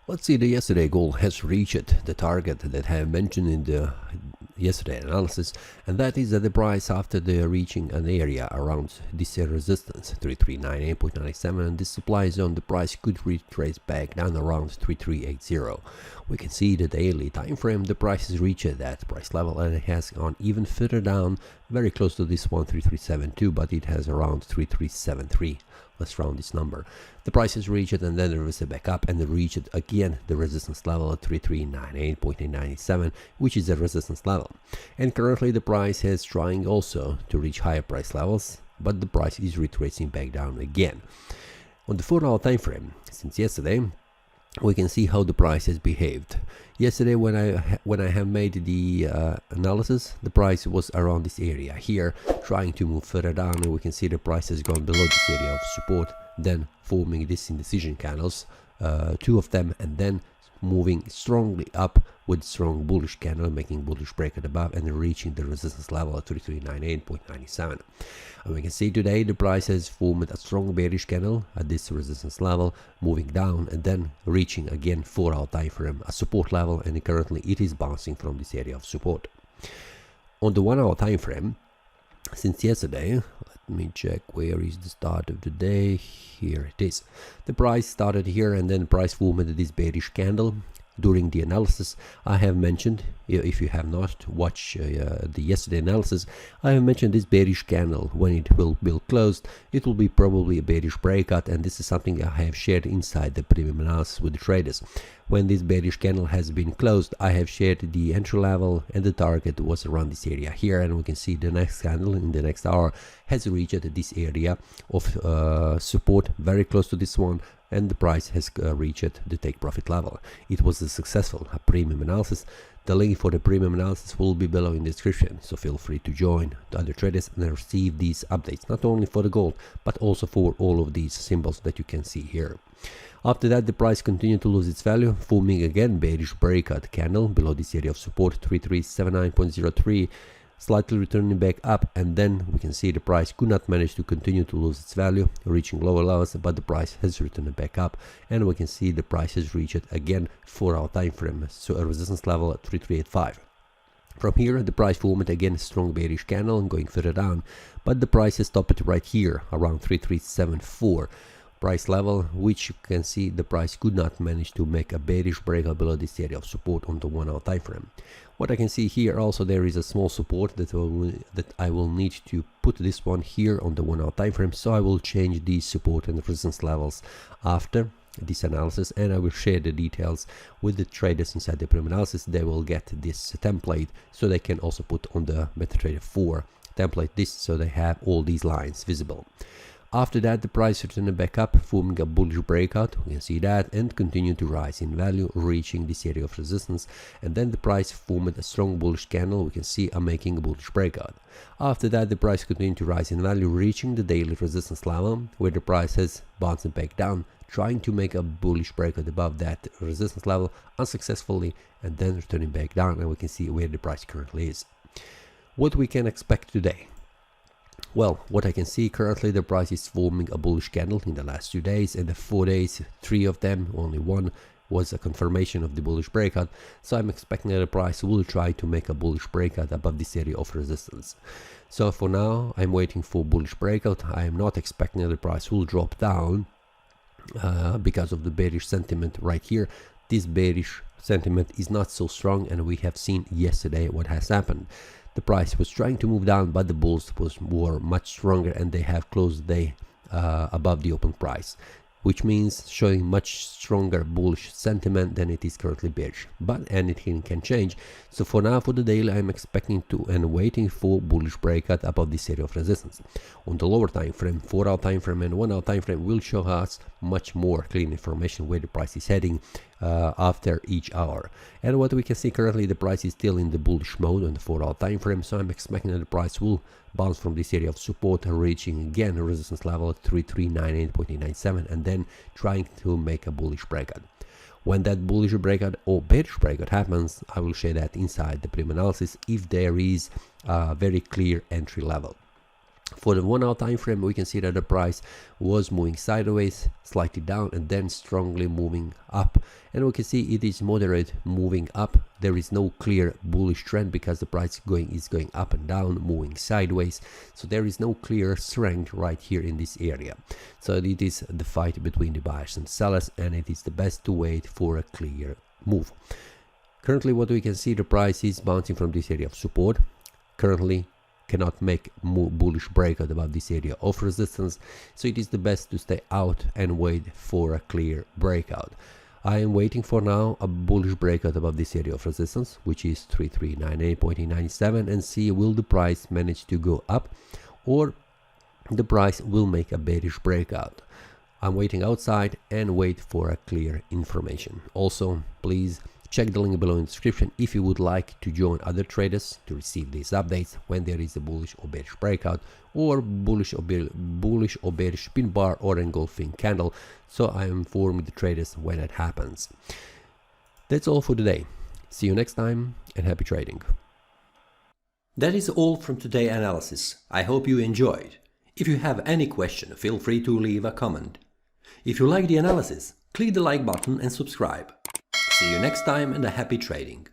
Let's see, the yesterday goal has reached the target that I have mentioned in the yesterday analysis, and that is that the price after the reaching an area around this resistance 3398.97 and this supply zone, the price could retrace back down around 3380. We can see the daily time frame, the price has reached that price level and it has gone even further down, very close to this one 3372, but it has around 3373. Let's round this number. The price has reached it and then reversed back up and reached again the resistance level at 3398.97, which is a resistance level. And currently the price is trying also to reach higher price levels, but the price is retracing back down again. On the 4-hour time frame, since yesterday, we can see how the price has behaved. Yesterday when I have made the analysis, the price was around this area here, trying to move further down, and we can see the price has gone below this area of support, then forming these indecision candles, two of them, and then moving strongly up with strong bullish candle, making bullish breakout above and reaching the resistance level at 3398.97. And we can see today the price has formed a strong bearish candle at this resistance level, moving down and then reaching again 4-hour time frame a support level, and currently it is bouncing from this area of support. On the 1-hour time frame, since yesterday, let me check where is the start of the day. Here it is. The price started here and then price formed this bearish candle. During the analysis, I have mentioned, if you have not watched the yesterday analysis, I have mentioned this bearish candle. When it will be closed, it will be probably a bearish breakout, and this is something I have shared inside the premium analysis with the traders. When this bearish candle has been closed, I have shared the entry level and the target was around this area here, and we can see the next candle in the next hour has reached this area of support, very close to this one, and the price has reached the take profit level. It was a successful premium analysis. The link for the premium analysis will be below in the description, so feel free to join the other traders and receive these updates, not only for the gold but also for all of these symbols that you can see here. After that, the price continued to lose its value, forming again bearish breakout candle below this area of support 3379.03, slightly returning back up, and then we can see the price could not manage to continue to lose its value, reaching lower levels, but the price has returned back up, and we can see the price has reached again 4-hour time frame, so a resistance level at 3385. From here, the price formed again a strong bearish candle and going further down, but the price has stopped right here around 3374 price level, which you can see the price could not manage to make a bearish breakout below this area of support on the 1-hour time frame. What I can see here also, there is a small support that I will need to put this one here on the 1-hour time frame, so I will change these support and resistance levels after this analysis, and I will share the details with the traders inside the premium analysis. They will get this template so they can also put on the MetaTrader 4 template this, so they have all these lines visible. After that, the price returned back up, forming a bullish breakout, we can see that, and continued to rise in value, reaching this area of resistance, and then the price formed a strong bullish candle, we can see making a bullish breakout. After that, the price continued to rise in value, reaching the daily resistance level, where the price has bounced back down, trying to make a bullish breakout above that resistance level unsuccessfully, and then returning back down, and we can see where the price currently is. What we can expect today? Well, what I can see currently, the price is forming a bullish candle in the last 2 days, and the 4 days, 3 of them, only one was a confirmation of the bullish breakout, so I'm expecting that the price will try to make a bullish breakout above this area of resistance. So for now, I'm waiting for bullish breakout. I am not expecting that the price will drop down because of the bearish sentiment right here. This bearish sentiment is not so strong, and we have seen yesterday what has happened. The price was trying to move down, but the bulls were much stronger, and they have closed the day above the open price, which means showing much stronger bullish sentiment than it is currently bearish. But anything can change. So for now, for the daily, I'm expecting to and waiting for bullish breakout above this area of resistance. On the lower time frame, 4-hour time frame and 1-hour time frame will show us much more clean information where the price is heading after each hour. And what we can see currently, the price is still in the bullish mode on the 4-hour time frame, so I'm expecting that the price will bounce from this area of support, reaching again a resistance level at 3398.97, and then trying to make a bullish breakout. When that bullish breakout or bearish breakout happens, I will share that inside the premium analysis if there is a very clear entry level. For the 1 hour time frame, we can see that the price was moving sideways, slightly down, and then strongly moving up. And we can see it is moderate moving up. There is no clear bullish trend because the price is going up and down, moving sideways. So there is no clear strength right here in this area. So it is the fight between the buyers and sellers, and it is the best to wait for a clear move. Currently, what we can see, the price is bouncing from this area of support. Currently cannot make bullish breakout above this area of resistance, so it is the best to stay out and wait for a clear breakout. I am waiting for now a bullish breakout above this area of resistance, which is 3398.97, and see will the price manage to go up or the price will make a bearish breakout. I'm waiting outside and wait for a clear information. Also, please check the link below in the description if you would like to join other traders to receive these updates when there is a bullish or bearish breakout, or bullish or bearish pin bar or engulfing candle, so I inform the traders when it happens. That's all for today. See you next time and happy trading. That is all from today's analysis. I hope you enjoyed. If you have any question, feel free to leave a comment. If you like the analysis, click the like button and subscribe. See you next time and a happy trading.